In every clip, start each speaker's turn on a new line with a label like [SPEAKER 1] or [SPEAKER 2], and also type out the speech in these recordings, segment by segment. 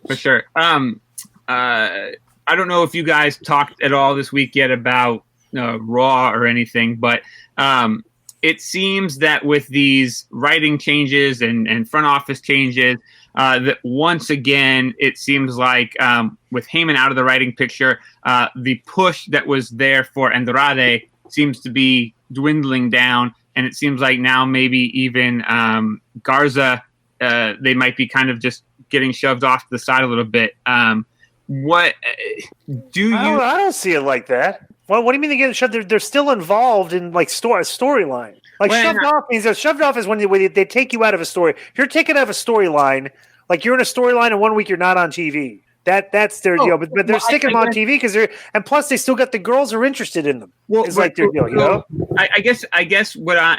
[SPEAKER 1] For sure. I don't know if you guys talked at all this week yet about Raw or anything, but it seems that with these writing changes and front office changes, that once again, it seems like with Heyman out of the writing picture, the push that was there for Andrade seems to be dwindling down. And it seems like now maybe even Garza, they might be kind of just getting shoved off to the side a little bit. What do you?
[SPEAKER 2] I don't see it like that. What do you mean they get shoved? They're still involved in like storyline. Like shoved off means shoved off is when they take you out of a story. If you're taken out of a storyline, like you're in a storyline and 1 week you're not on TV. That's their deal. But they're sticking them on TV because they're, and plus they still got the girls who are interested in them. It's like their deal, you know.
[SPEAKER 1] I guess what I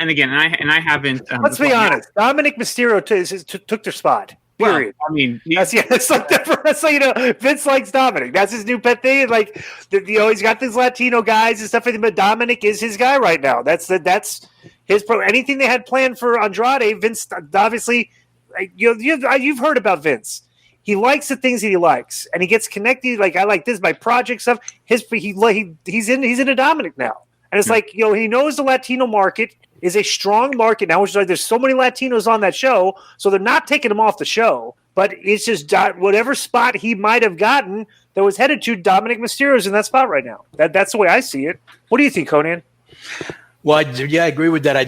[SPEAKER 1] haven't.
[SPEAKER 2] Let's be honest. Dominic Mysterio took their spot. Period.
[SPEAKER 1] Well, I mean,
[SPEAKER 2] it's like that's like, you know, Vince likes Dominic. That's his new pet thing. Like, you know, he's got these Latino guys and stuff. But Dominic is his guy right now. That's his pro. Anything they had planned for Andrade, Vince obviously. You've heard about Vince. He likes the things that he likes, and he gets connected. Like I like this, my project stuff. He's into Dominic now, and it's like, you know, he knows the Latino market is a strong market now, which is like there's so many Latinos on that show, so they're not taking him off the show. But it's just whatever spot he might have gotten that was headed to, Dominic Mysterio's in that spot right now. That's the way I see it. What do you think, Conan?
[SPEAKER 3] Well, I agree with that. I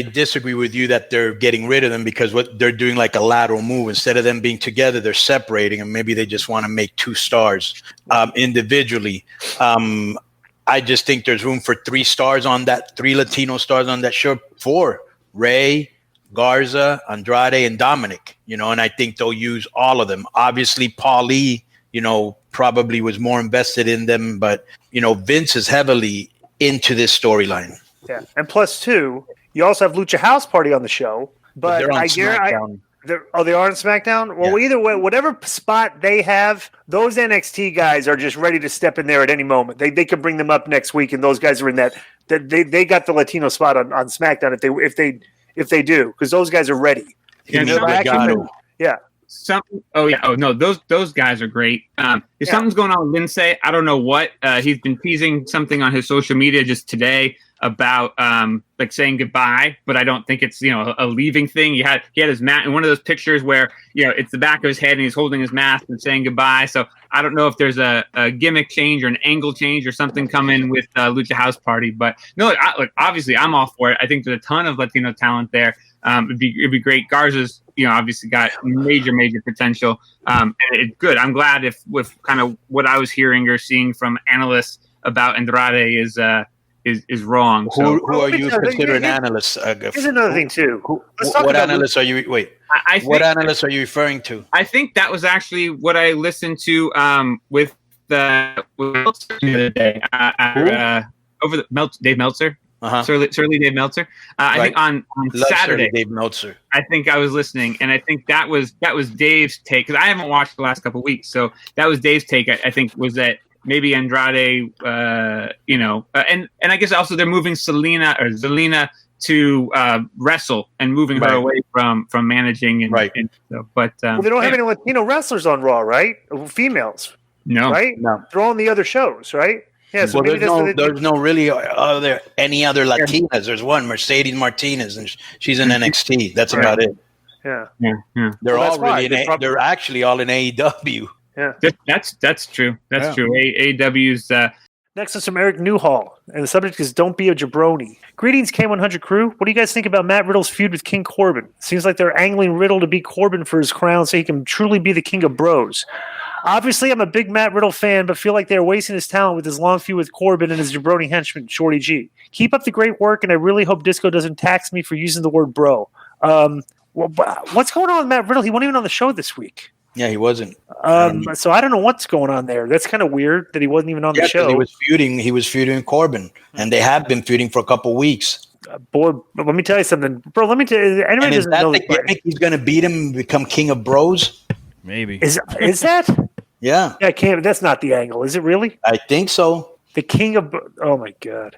[SPEAKER 3] disagree with you that they're getting rid of them because what they're doing like a lateral move. Instead of them being together, they're separating, and maybe they just want to make two stars individually. I just think there's room for three Latino stars on that show. 4: Ray, Garza, Andrade, and Dominic. You know, and I think they'll use all of them. Obviously, Paulie, you know, probably was more invested in them, but you know, Vince is heavily into this storyline.
[SPEAKER 2] Yeah, and plus 2, you also have Lucha House Party on the show. But
[SPEAKER 3] they're on SmackDown.
[SPEAKER 2] They are on SmackDown? Well, either way, whatever spot they have, those NXT guys are just ready to step in there at any moment. They could bring them up next week, and those guys are in that. They got the Latino spot on SmackDown if they do, because those guys are ready. Yeah.
[SPEAKER 1] Those guys are great. If something's going on with Lindsay, I don't know what. He's been teasing something on his social media just today about like saying goodbye, but I don't think it's, you know, a leaving thing. He had his mask in one of those pictures where, you know, it's the back of his head and he's holding his mask and saying goodbye. So I don't know if there's a gimmick change or an angle change or something coming with Lucha House Party. But no, obviously I'm all for it. I think there's a ton of Latino talent there. It'd be great. Garza's, you know, obviously got major potential. And it's good. I'm glad if with kind of what I was hearing or seeing from analysts about Andrade is wrong.
[SPEAKER 3] So, who are you considering analysts?
[SPEAKER 2] Here's another thing too.
[SPEAKER 3] What analysts are you? Wait, what analysts are you referring to?
[SPEAKER 1] I think that was actually what I listened to with Meltzer the other day. Dave Meltzer. Surly Dave Meltzer. I think on Saturday,
[SPEAKER 3] Dave Meltzer.
[SPEAKER 1] I think I was listening, and I think that was Dave's take, because I haven't watched the last couple of weeks. So that was Dave's take. I think was that maybe Andrade, you know, and I guess also they're moving Zelina to wrestle and moving her away from managing. And so, but
[SPEAKER 2] they don't have any Latino wrestlers on Raw, right? Females,
[SPEAKER 1] no,
[SPEAKER 2] right?
[SPEAKER 3] No,
[SPEAKER 2] they're all on the other shows, right? Yeah, so
[SPEAKER 3] there's no really any other Latinas. There's one, Mercedes Martinez, and she's in NXT. That's about it.
[SPEAKER 2] Yeah.
[SPEAKER 3] They're all really they're actually all in AEW.
[SPEAKER 2] Yeah,
[SPEAKER 1] that's true. That's true. AEW's.
[SPEAKER 2] Next is from Eric Newhall, and the subject is "Don't be a jabroni." Greetings, K100 crew. What do you guys think about Matt Riddle's feud with King Corbin? Seems like they're angling Riddle to beat Corbin for his crown, so he can truly be the king of bros. Obviously, I'm a big Matt Riddle fan, but feel like they're wasting his talent with his long feud with Corbin and his jabroni henchman, Shorty G. Keep up the great work, and I really hope Disco doesn't tax me for using the word bro. What's going on with Matt Riddle? He wasn't even on the show this week.
[SPEAKER 3] Yeah, he wasn't.
[SPEAKER 2] So I don't know what's going on there. That's kind of weird that he wasn't even on the show.
[SPEAKER 3] He was feuding with Corbin, and they have been feuding for a couple weeks.
[SPEAKER 2] Boy, let me tell you something, bro. Let me tell you. Anybody doesn't know
[SPEAKER 3] the gimmick? He's going to beat him and become king of bros.
[SPEAKER 4] Maybe
[SPEAKER 2] is that?
[SPEAKER 3] Yeah,
[SPEAKER 2] I can't. That's not the angle, is it? Really?
[SPEAKER 3] I think so.
[SPEAKER 2] The king of. Oh my god.